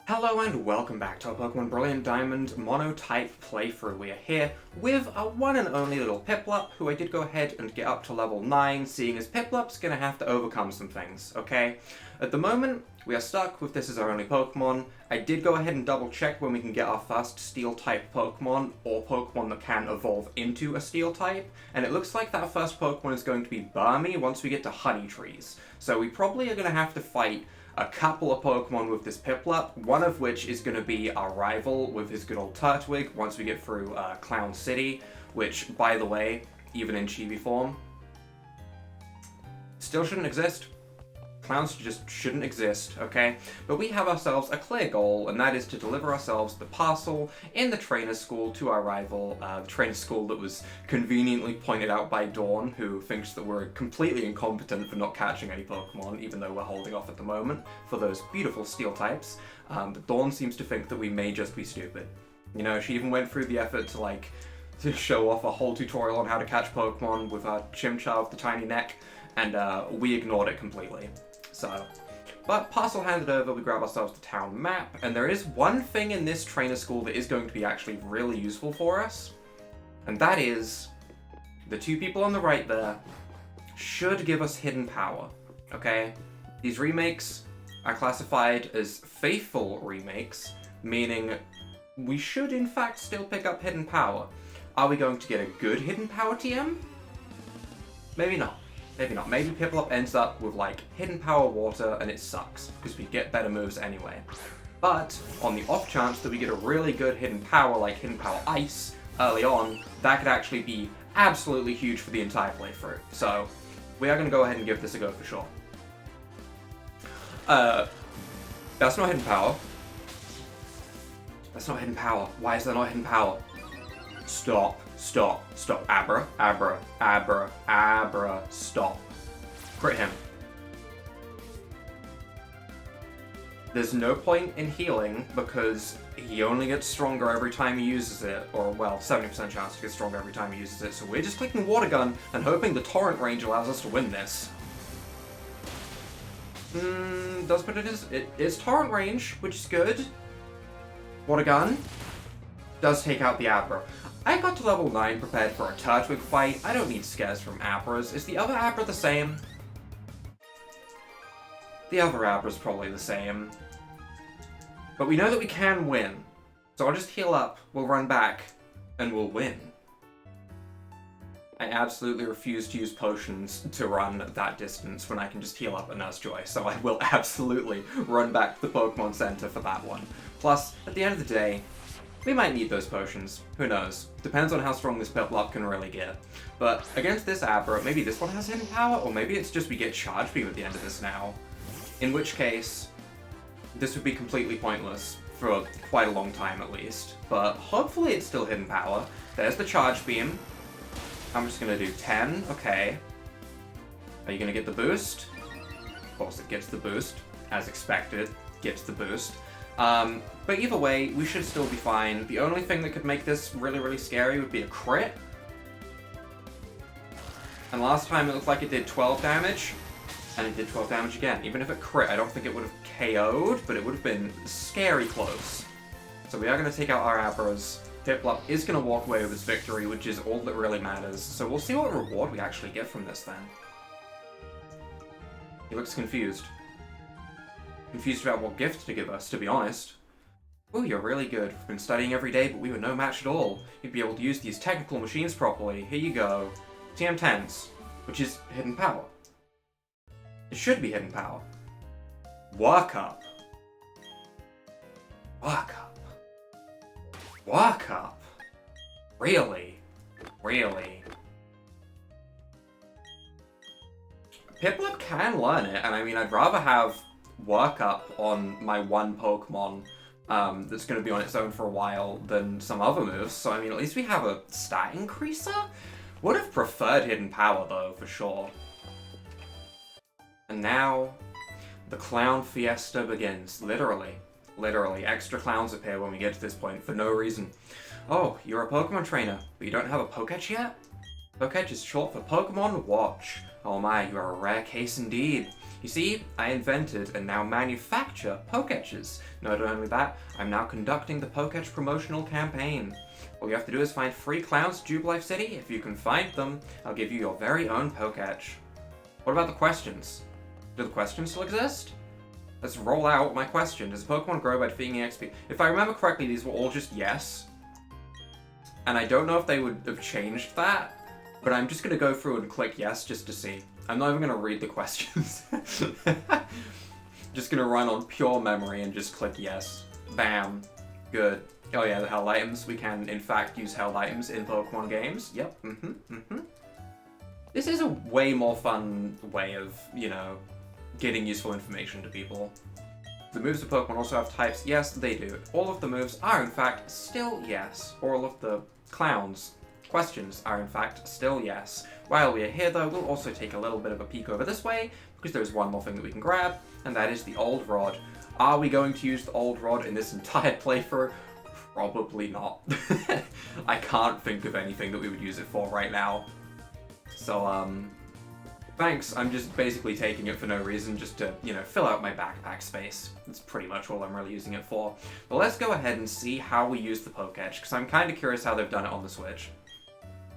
Hello and welcome back to our Pokemon Brilliant Diamond Monotype playthrough. We are here with our one and only little Piplup, who I did go ahead and get up to level 9, seeing as Piplup's gonna have to overcome some things, okay? At the moment, we are stuck with this as our only Pokemon. I did go ahead and double check when we can get our first Steel-type Pokemon, or Pokemon that can evolve into a Steel-type, and it looks like that first Pokemon is going to be Burmy once we get to Honey Trees. So we probably are gonna have to fight a couple of Pokemon with this Piplup, one of which is going to be our rival with his good old Turtwig once we get through Clown City, which, by the way, even in Chibi form, still shouldn't exist. Clowns just shouldn't exist, okay? But we have ourselves a clear goal, and that is to deliver ourselves the parcel in the trainer school to our rival, the trainer school that was conveniently pointed out by Dawn, who thinks that we're completely incompetent for not catching any Pokemon, even though we're holding off at the moment for those beautiful Steel types. But Dawn seems to think that we may just be stupid. You know, she even went through the effort to show off a whole tutorial on how to catch Pokemon with our Chimchar with the tiny neck, and we ignored it completely. So, but parcel handed over, we grab ourselves the town map, and there is one thing in this trainer school that is going to be actually really useful for us, and that is the two people on the right there should give us hidden power, okay? These remakes are classified as faithful remakes, meaning we should in fact still pick up hidden power. Are we going to get a good hidden power TM? Maybe not. Maybe not. Maybe Piplup ends up with, like, Hidden Power Water, and it sucks, because we get better moves anyway. But, on the off chance that we get a really good Hidden Power, like Hidden Power Ice, early on, that could actually be absolutely huge for the entire playthrough. So, we are going to go ahead and give this a go for sure. That's not Hidden Power. That's not Hidden Power. Why is there not Hidden Power? Stop. Stop. Stop. Abra. Abra. Abra. Abra. Stop. Crit him. There's no point in healing because he only gets stronger every time he uses it, or well, 70% chance to get stronger every time he uses it, so we're just clicking Water Gun and hoping the Torrent range allows us to win this. But it is Torrent range, which is good. Water Gun does take out the Abra. I got to level 9 prepared for a Turtwig fight. I don't need scares from Abras. Is the other Abra the same? The other Abra's probably the same. But we know that we can win. So I'll just heal up, we'll run back, and we'll win. I absolutely refuse to use potions to run that distance when I can just heal up a Nurse Joy, so I will absolutely run back to the Pokemon Center for that one. Plus, at the end of the day, we might need those potions. Who knows? Depends on how strong this Piplup can really get. But against this Abra, maybe this one has hidden power, or maybe it's just we get Charge Beam at the end of this now. In which case, this would be completely pointless for quite a long time at least. But hopefully it's still hidden power. There's the Charge Beam. I'm just gonna do 10, okay. Are you gonna get the boost? Of course it gets the boost, as expected, gets the boost. But either way, we should still be fine. The only thing that could make this really, really scary would be a crit. And last time it looked like it did 12 damage, and it did 12 damage again. Even if it crit, I don't think it would have KO'd, but it would have been scary close. So we are going to take out our Abras. Piplup is going to walk away with his victory, which is all that really matters. So we'll see what reward we actually get from this then. He looks confused. Confused about what gift to give us, to be honest. Oh, you're really good. We've been studying every day, but we were no match at all. You'd be able to use these technical machines properly. Here you go. TM10s, which is hidden power. It should be hidden power. Work up. Work up. Work up. Really? Really? Piplup can learn it, and I mean, I'd rather have Work up on my one Pokemon that's going to be on its own for a while than some other moves, so I mean at least we have a stat increaser? Would have preferred hidden power though, for sure. And now, the Clown Fiesta begins, literally. Literally, extra clowns appear when we get to this point for no reason. Oh, you're a Pokemon trainer, but you don't have a Poketch yet? Poketch is short for Pokemon Watch. Oh my, you are a rare case indeed. You see, I invented and now manufacture Poketches. Not only that, I'm now conducting the Poketch promotional campaign. All you have to do is find 3 clowns to Jubilife City. If you can find them, I'll give you your very own Poketch. What about the questions? Do the questions still exist? Let's roll out my question. Does Pokemon grow by defeating EXP? If I remember correctly, these were all just yes. And I don't know if they would have changed that, but I'm just going to go through and click yes just to see. I'm not even going to read the questions. Just going to run on pure memory and just click yes. Bam. Good. Oh yeah, the held items. We can, in fact, use held items in Pokemon games. Yep. This is a way more fun way of, you know, getting useful information to people. The moves of Pokemon also have types. Yes, they do. All of the moves are, in fact, still yes. All of the clowns' questions are, in fact, still yes. While we are here, though, we'll also take a little bit of a peek over this way, because there's one more thing that we can grab, and that is the Old Rod. Are we going to use the Old Rod in this entire playthrough? Probably not. I can't think of anything that we would use it for right now. So, thanks. I'm just basically taking it for no reason, just to, you know, fill out my backpack space. That's pretty much all I'm really using it for. But let's go ahead and see how we use the Poketch, because I'm kind of curious how they've done it on the Switch.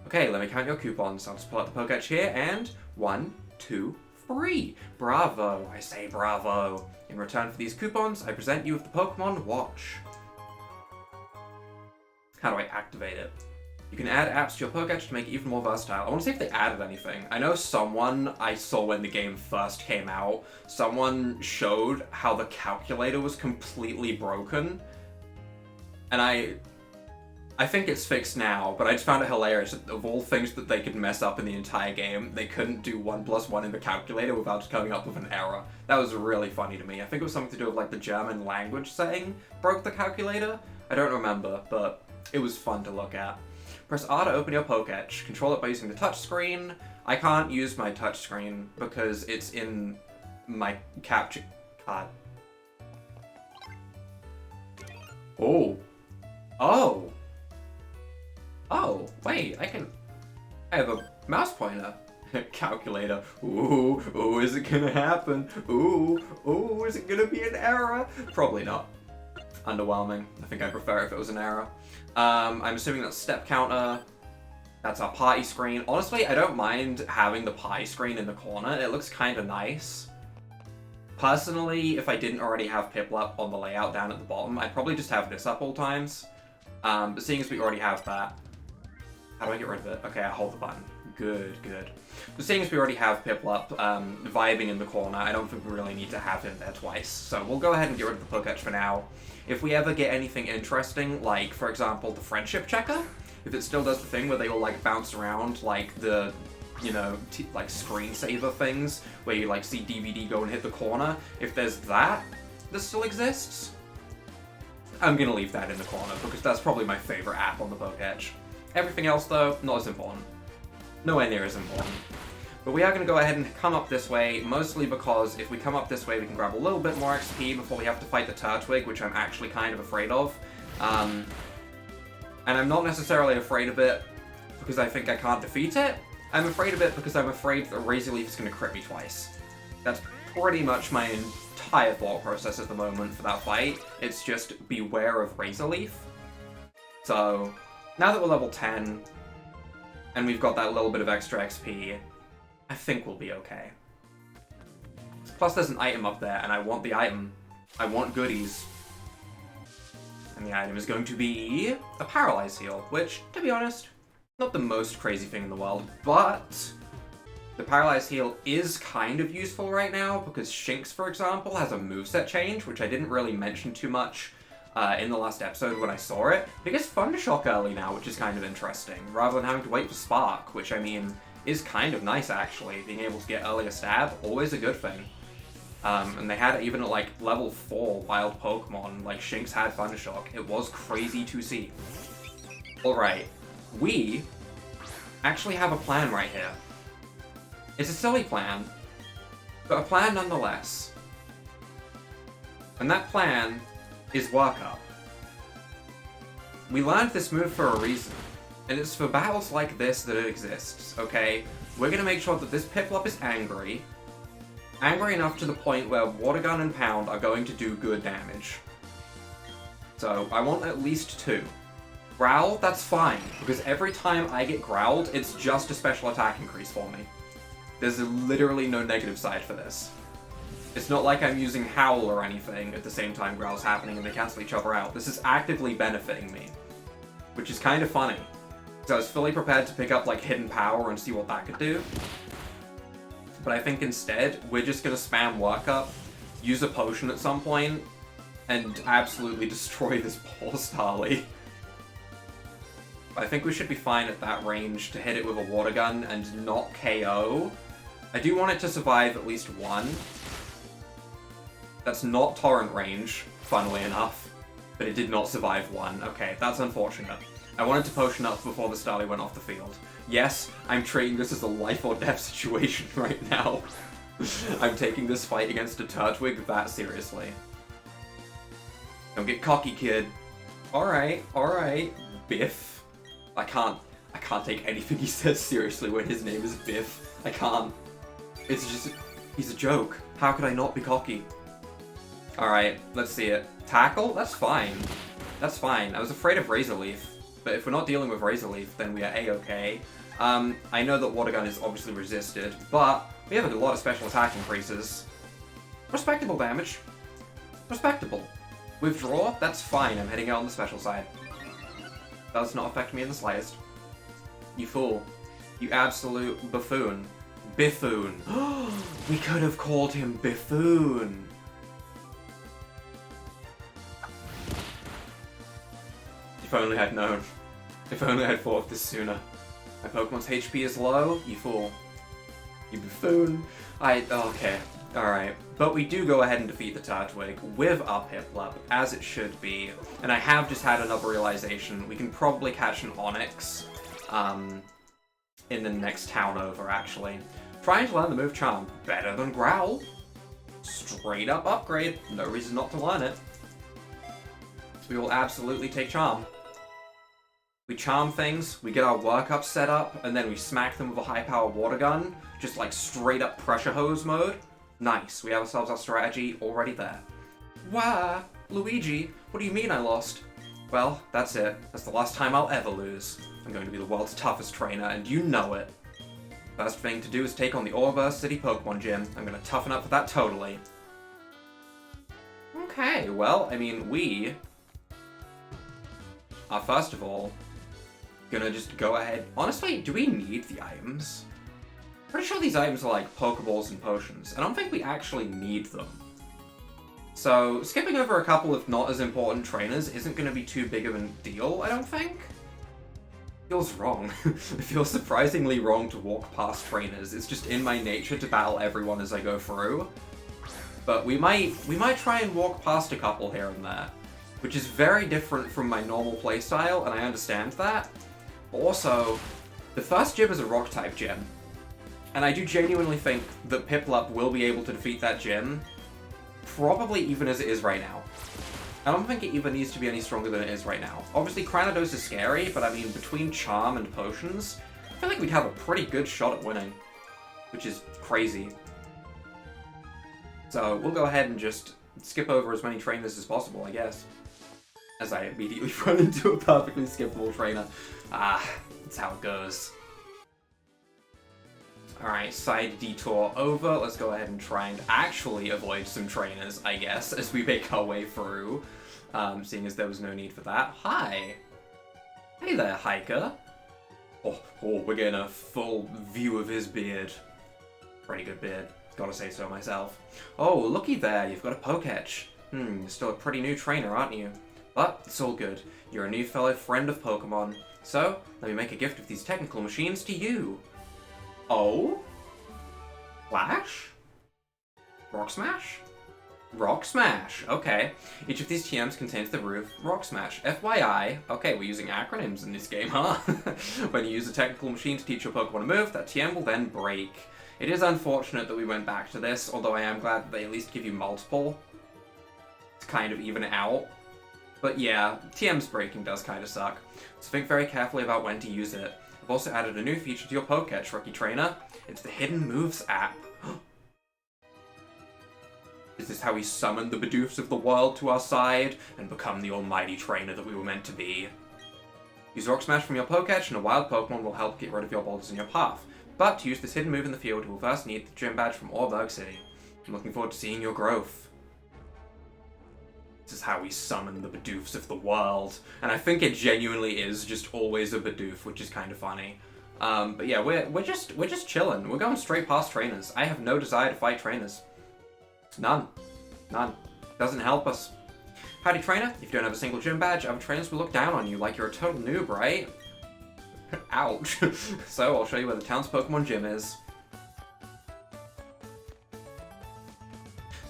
Okay, let me count your coupons. I'll just pull out the Poketch here, and 1, 2, 3. Bravo! I say bravo. In return for these coupons, I present you with the Pokemon Watch. How do I activate it? You can add apps to your Poketch to make it even more versatile. I want to see if they added anything. I know someone I saw when the game first came out, someone showed how the calculator was completely broken. And I think it's fixed now, but I just found it hilarious that of all things that they could mess up in the entire game, they couldn't do 1 + 1 in the calculator without just coming up with an error. That was really funny to me. I think it was something to do with like the German language setting broke the calculator. I don't remember, but it was fun to look at. Press R to open your Poketch. Control it by using the touchscreen. I can't use my touchscreen because it's in my capture card. Oh. Oh. Oh, wait, I have a mouse pointer. Calculator. Ooh, ooh, is it gonna happen? Ooh, ooh, is it gonna be an error? Probably not. Underwhelming. I think I'd prefer if it was an error. I'm assuming that's step counter. That's our party screen. Honestly, I don't mind having the party screen in the corner. It looks kind of nice. Personally, if I didn't already have Piplup on the layout down at the bottom, I'd probably just have this up all times. But seeing as we already have that, how do I get rid of it? Okay, I hold the button. Good, good. But seeing as we already have Piplup vibing in the corner, I don't think we really need to have him there twice. So we'll go ahead and get rid of the Poketch for now. If we ever get anything interesting, like, for example, the friendship checker, if it still does the thing where they all, like, bounce around, like, the, you know, like, screensaver things, where you, like, see DVD go and hit the corner, if there's that still exists, I'm gonna leave that in the corner, because that's probably my favorite app on the Poketch. Everything else, though, not as important. Nowhere near as important. But we are going to go ahead and come up this way, mostly because if we come up this way, we can grab a little bit more XP before we have to fight the Turtwig, which I'm actually kind of afraid of. And I'm not necessarily afraid of it because I think I can't defeat it. I'm afraid of it because I'm afraid that Razor Leaf is going to crit me twice. That's pretty much my entire thought process at the moment for that fight. It's just beware of Razor Leaf. So, now that we're level 10, and we've got that little bit of extra XP, I think we'll be okay. Plus there's an item up there, and I want the item. I want goodies. And the item is going to be a Paralyze Heal, which, to be honest, not the most crazy thing in the world, but the Paralyze Heal is kind of useful right now, because Shinx, for example, has a moveset change, which I didn't really mention too much in the last episode when I saw it. It gets Thundershock early now, which is kind of interesting, rather than having to wait for Spark, which, I mean, is kind of nice, actually. Being able to get earlier stab, always a good thing. And they had it even at, like, level 4 wild Pokemon, like Shinx had Thundershock. It was crazy to see. Alright, we actually have a plan right here. It's a silly plan, but a plan nonetheless. And that plan is Work Up. We learned this move for a reason, and it's for battles like this that it exists, okay? We're gonna make sure that this Piplup is angry, Angry enough to the point where Water Gun and Pound are going to do good damage. So, I want at least 2. Growl, that's fine, because every time I get growled, it's just a special attack increase for me. There's literally no negative side for this. It's not like I'm using Howl or anything at the same time Growl's happening and they cancel each other out. This is actively benefiting me, which is kind of funny. So I was fully prepared to pick up, like, Hidden Power and see what that could do. But I think instead, we're just gonna spam Workup, use a potion at some point, and absolutely destroy this poor Starly. I think we should be fine at that range to hit it with a Water Gun and not KO. I do want it to survive at least 1. That's not Torrent range, funnily enough, but it did not survive 1. Okay, that's unfortunate. I wanted to potion up before the Starly went off the field. Yes, I'm treating this as a life or death situation right now. I'm taking this fight against a Turtwig that seriously. Don't get cocky, kid. Alright, Biff. I can't take anything he says seriously when his name is Biff. I can't. It's just, he's a joke. How could I not be cocky? Alright, let's see it. Tackle? That's fine. That's fine. I was afraid of Razor Leaf, but if we're not dealing with Razor Leaf, then we are A-okay. I know that Water Gun is obviously resisted, but we have a lot of special attack increases. Respectable damage. Respectable. Withdraw? That's fine. I'm heading out on the special side. Does not affect me in the slightest. You fool. You absolute buffoon. Biffoon. We could have called him Biffoon. If only I'd known. If only I'd thought of this sooner. My Pokemon's HP is low? You fool. You buffoon. Okay. Alright. But we do go ahead and defeat the Turtwig with our Piplup, as it should be. And I have just had another realization. We can probably catch an Onix in the next town over, actually. Trying to learn the move Charm. Better than Growl. Straight up upgrade. No reason not to learn it. So we will absolutely take Charm. We charm things, we get our workup set up, and then we smack them with a high-power Water Gun. Just like straight up pressure hose mode. Nice, we have ourselves our strategy already there. Why, Luigi, what do you mean I lost? Well, that's it. That's the last time I'll ever lose. I'm going to be the world's toughest trainer, and you know it. First thing to do is take on the Orberst City Pokemon Gym. I'm going to toughen up for that totally. Okay, well, I mean, we are first of all gonna just go ahead. Honestly, do we need the items? Pretty sure these items are like Pokeballs and potions. I don't think we actually need them. So, skipping over a couple of not as important trainers isn't gonna be too big of a deal, I don't think. Feels wrong. It feels surprisingly wrong to walk past trainers. It's just in my nature to battle everyone as I go through. But we might try and walk past a couple here and there, which is very different from my normal playstyle, and I understand that. Also, the first gym is a Rock-type gym, and I do genuinely think that Piplup will be able to defeat that gym, probably even as it is right now. I don't think it even needs to be any stronger than it is right now. Obviously, Cranidos is scary, but I mean, between Charm and Potions, I feel like we'd have a pretty good shot at winning, which is crazy. So, we'll go ahead and just skip over as many trainers as possible, I guess. As I immediately run into a perfectly skippable trainer. That's how it goes. Alright, side detour over. Let's go ahead and try and actually avoid some trainers, I guess, as we make our way through. Seeing as there was no need for that. Hi! Hey there, hiker! Oh, we're getting a full view of his beard. Pretty good beard. Gotta say so myself. Oh, looky there, you've got a Poketch. You're still a pretty new trainer, aren't you? But it's all good. You're a new fellow friend of Pokemon. So, let me make a gift of these technical machines to you. Oh? Flash? Rock Smash? Rock Smash, okay. Each of these TMs contains the move Rock Smash. FYI, okay, we're using acronyms in this game, huh? When you use a technical machine to teach your Pokemon a move, that TM will then break. It is unfortunate that we went back to this, although I am glad that they at least give you multiple to kind of even it out. But yeah, TM's breaking does kind of suck, so think very carefully about when to use it. I've also added a new feature to your Poketch, Rookie Trainer. It's the Hidden Moves app. Is this how we summon the Bidoofs of the world to our side and become the almighty trainer that we were meant to be? Use Rock Smash from your Pokédex and a wild Pokemon will help get rid of your boulders in your path. But to use this hidden move in the field, you will first need the gym badge from Orberg City. I'm looking forward to seeing your growth. This is how we summon the Bidoofs of the world. And I think it genuinely is just always a Bidoof, which is kind of funny. But yeah, we're just chilling. We're going straight past trainers. I have no desire to fight trainers. None. None. Doesn't help us. Howdy, trainer. If you don't have a single gym badge, other trainers will look down on you like you're a total noob, right? Ouch. So, I'll show you where the town's Pokemon gym is.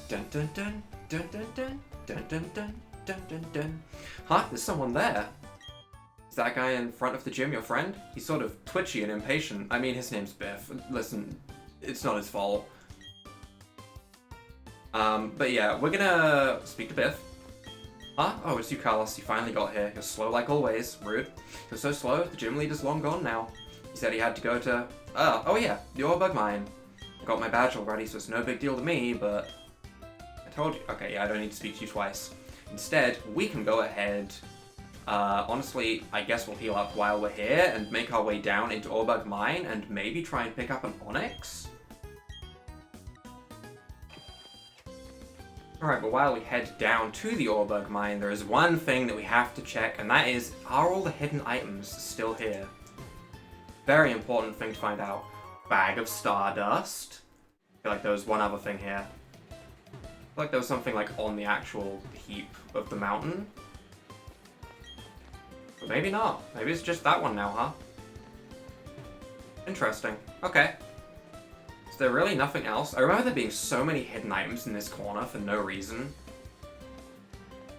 Dun dun dun dun dun dun dun dun dun dun dun dun. Huh? There's someone there. Is that guy in front of the gym your friend? He's sort of twitchy and impatient. I mean, his name's Biff. Listen, it's not his fault. But yeah, we're gonna speak to Biff. Huh? Oh, it's you, Carlos. You finally got here. You're slow like always. Rude. You're so slow, the gym leader's long gone now. He said he had to go to... Oh yeah, the Orbug Mine. I got my badge already, so it's no big deal to me, but... I told you. Okay, yeah, I don't need to speak to you twice. Instead, we can go ahead... honestly, I guess we'll heal up while we're here and make our way down into Orbug Mine and maybe try and pick up an Onix? Alright, but while we head down to the Orbug Mine, there is one thing that we have to check, and that is, are all the hidden items still here? Very important thing to find out. Bag of Stardust. I feel like there was one other thing here. I feel like there was something like on the actual heap of the mountain. But maybe not. Maybe it's just that one now, huh? Interesting. Okay. Is there really nothing else? I remember there being so many hidden items in this corner for no reason.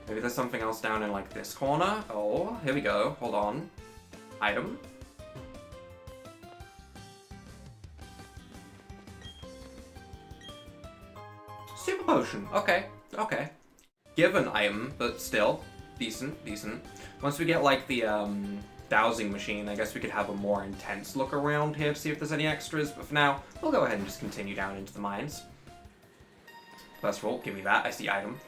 Maybe there's something else down in, like, this corner? Oh, here we go. Hold on. Item. Super Potion. Okay. Okay. Given item, but still. Decent. Decent. Once we get, like, the, dowsing machine, I guess we could have a more intense look around here to see if there's any extras, but for now, we'll go ahead and just continue down into the mines. First of all, give me that, I see item.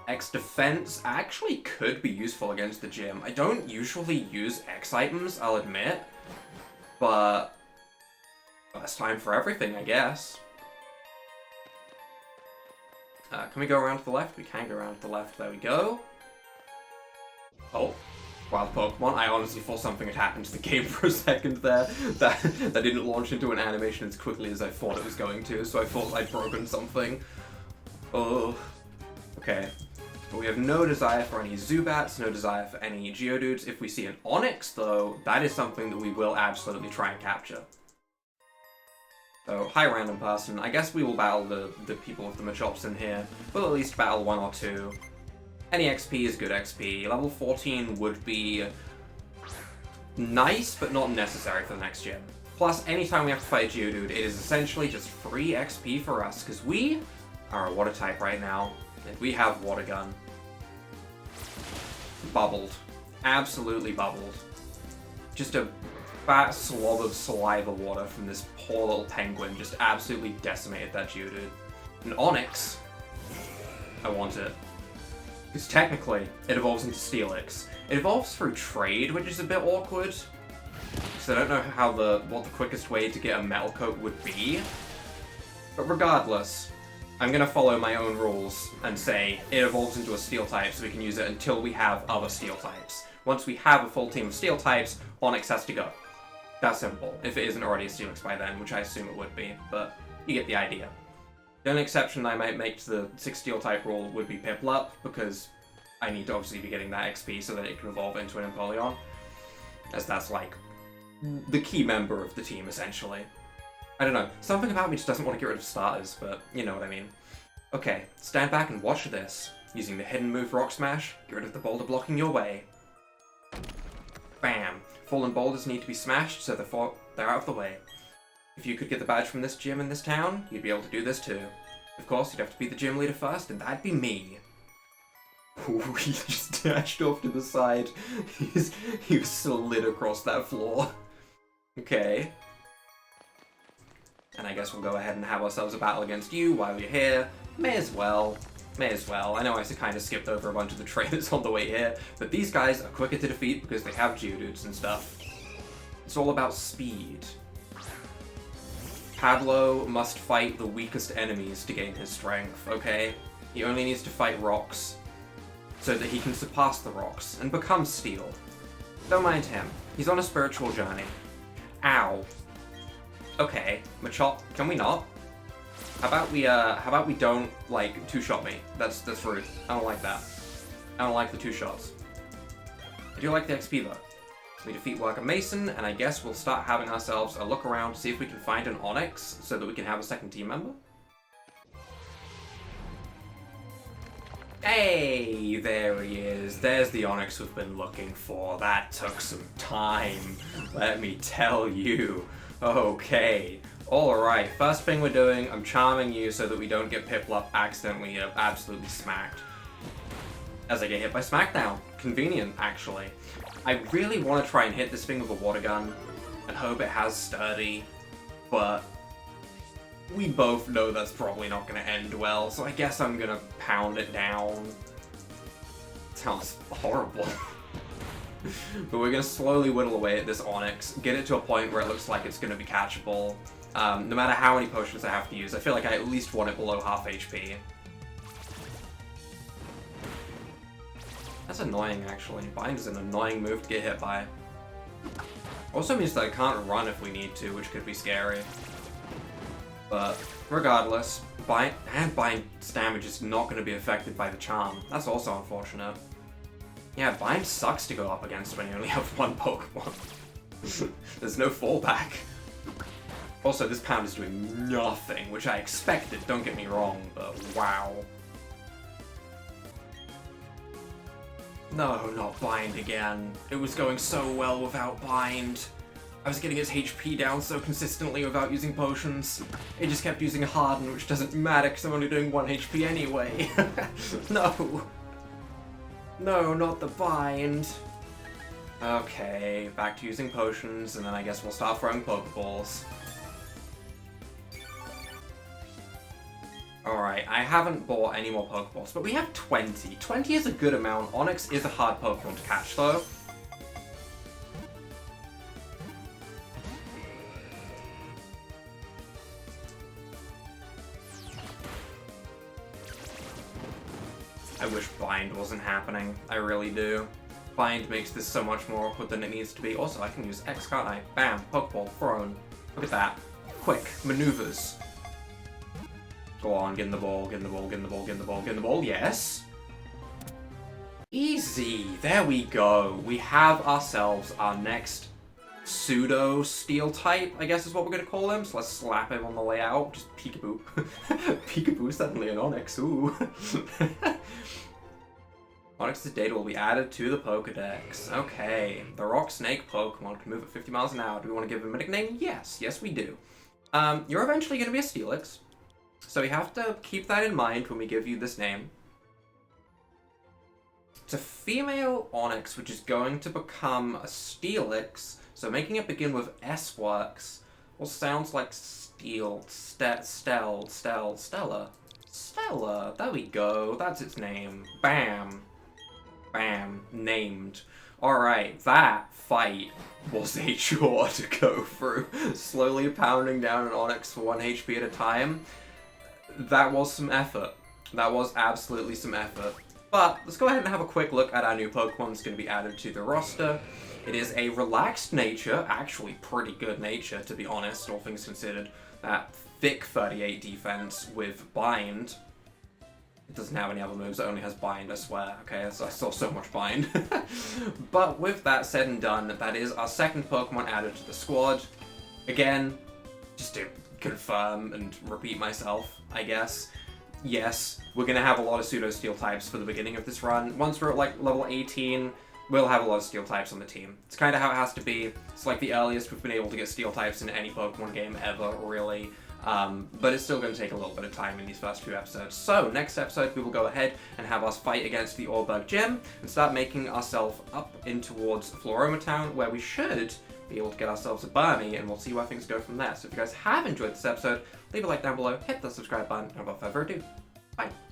X defense actually could be useful against the gym. I don't usually use X items, I'll admit, but first time for everything, I guess. Can we go around to the left? We can go around to the left, there we go. Oh. Wild Pokemon. I honestly thought something had happened to the game for a second there. That didn't launch into an animation as quickly as I thought it was going to, so I thought I'd broken something. Oh. Okay. But we have no desire for any Zubats, no desire for any Geodudes. If we see an Onix, though, that is something that we will absolutely try and capture. So, hi random person. I guess we will battle the people with the Machops in here. We'll at least battle one or two. Any XP is good XP. Level 14 would be nice, but not necessary for the next gym. Plus, anytime we have to fight a Geodude, it is essentially just free XP for us, because we are a Water type right now, and we have Water Gun. Bubbled. Absolutely bubbled. Just a fat slob of saliva water from this poor little penguin just absolutely decimated that Geodude. An Onix. I want it. Because technically, it evolves into Steelix. It evolves through trade, which is a bit awkward. So I don't know how what the quickest way to get a metal coat would be. But regardless, I'm gonna follow my own rules and say it evolves into a Steel type so we can use it until we have other Steel types. Once we have a full team of Steel types, Onix has to go. That's simple, if it isn't already a Steelix by then, which I assume it would be, but you get the idea. The only exception I might make to the 6 Steel type rule would be Piplup, because I need to obviously be getting that XP so that it can evolve into an Empoleon, as that's like the key member of the team essentially. I don't know, something about me just doesn't want to get rid of starters, but you know what I mean. Okay, stand back and watch this. Using the hidden move Rock Smash, get rid of the boulder blocking your way. Bam! Fallen boulders need to be smashed so they're out of the way. If you could get the badge from this gym in this town, you'd be able to do this too. Of course, you'd have to be the gym leader first, and that'd be me. Ooh, he just dashed off to the side. He slid across that floor. Okay. And I guess we'll go ahead and have ourselves a battle against you while you're here. May as well. May as well. I know I kind of skipped over a bunch of the trainers on the way here, but these guys are quicker to defeat because they have Geodudes and stuff. It's all about speed. Pablo must fight the weakest enemies to gain his strength, okay? He only needs to fight rocks so that he can surpass the rocks and become steel. Don't mind him. He's on a spiritual journey. Ow. Okay, Machop, can we not? How about we don't, like, two-shot me? That's rude. I don't like that. I don't like the two shots. I do like the XP though. We defeat Worker Mason, and I guess we'll start having ourselves a look around to see if we can find an Onix so that we can have a second team member. Hey, there he is. There's the Onix we've been looking for. That took some time, let me tell you. Okay. Alright, first thing we're doing, I'm charming you so that we don't get Piplup accidentally absolutely smacked. As I get hit by Smackdown. Convenient, actually. I really want to try and hit this thing with a water gun and hope it has sturdy, but we both know that's probably not going to end well, so I guess I'm going to pound it down. Sounds horrible. But we're going to slowly whittle away at this Onix, get it to a point where it looks like it's going to be catchable. No matter how many potions I have to use, I feel like I at least want it below half HP. That's annoying, actually. Bind is an annoying move to get hit by. Also means that I can't run if we need to, which could be scary. But regardless, Bind's damage is not going to be affected by the charm. That's also unfortunate. Yeah, Bind sucks to go up against when you only have one Pokemon. There's no fallback. Also, this pound is doing nothing, which I expected, don't get me wrong, but wow. No, not Bind again. It was going so well without Bind. I was getting its HP down so consistently without using potions. It just kept using Harden, which doesn't matter because I'm only doing 1 HP anyway. No. No, not the Bind. Okay, back to using potions, and then I guess we'll start throwing Pokeballs. Alright, I haven't bought any more Pokeballs, but we have 20. 20 is a good amount. Onix is a hard Pokemon to catch, though. I wish Bind wasn't happening. I really do. Bind makes this so much more awkward than it needs to be. Also, I can use X, can't I? Bam, Pokeball, thrown. Look at that. Quick maneuvers. Go on, get in the ball, get in the ball, get in the ball, get in the ball, get in the ball, yes! Easy! There we go. We have ourselves our next pseudo steel type, I guess is what we're gonna call him. So let's slap him on the way out. Just peekaboo. Peekaboo, suddenly an Onix, ooh. Onix's data will be added to the Pokedex. Okay, the Rock Snake Pokemon can move at 50 miles an hour. Do we want to give him a nickname? Yes, yes we do. You're eventually gonna be a Steelix. So we have to keep that in mind when we give you this name. It's a female Onix, which is going to become a Steelix, so making it begin with S works. Well, sounds like Steel, Stella. Stella, there we go, that's its name. Bam. Bam, named. Alright, that fight was a chore to go through. Slowly pounding down an Onix for 1 HP at a time. That was some effort. That was absolutely some effort. But let's go ahead and have a quick look at our new Pokemon that's going to be added to the roster. It is a relaxed nature, actually pretty good nature to be honest, all things considered. That thick 38 defense with Bind. It doesn't have any other moves, it only has Bind, I swear. Okay, I saw so much Bind. But with that said and done, that is our second Pokemon added to the squad. Again, just to confirm and repeat myself, I guess. Yes, we're going to have a lot of pseudo-steel types for the beginning of this run. Once we're at like level 18, we'll have a lot of steel types on the team. It's kind of how it has to be. It's like the earliest we've been able to get steel types in any Pokemon game ever, really. But it's still going to take a little bit of time in these first few episodes. So, next episode we will go ahead and have us fight against the Oreburgh Gym and start making ourselves up in towards Floroma Town, where we should be able to get ourselves a Burmy, and we'll see where things go from there. So if you guys have enjoyed this episode, leave a like down below, hit the subscribe button, and without further ado, Bye.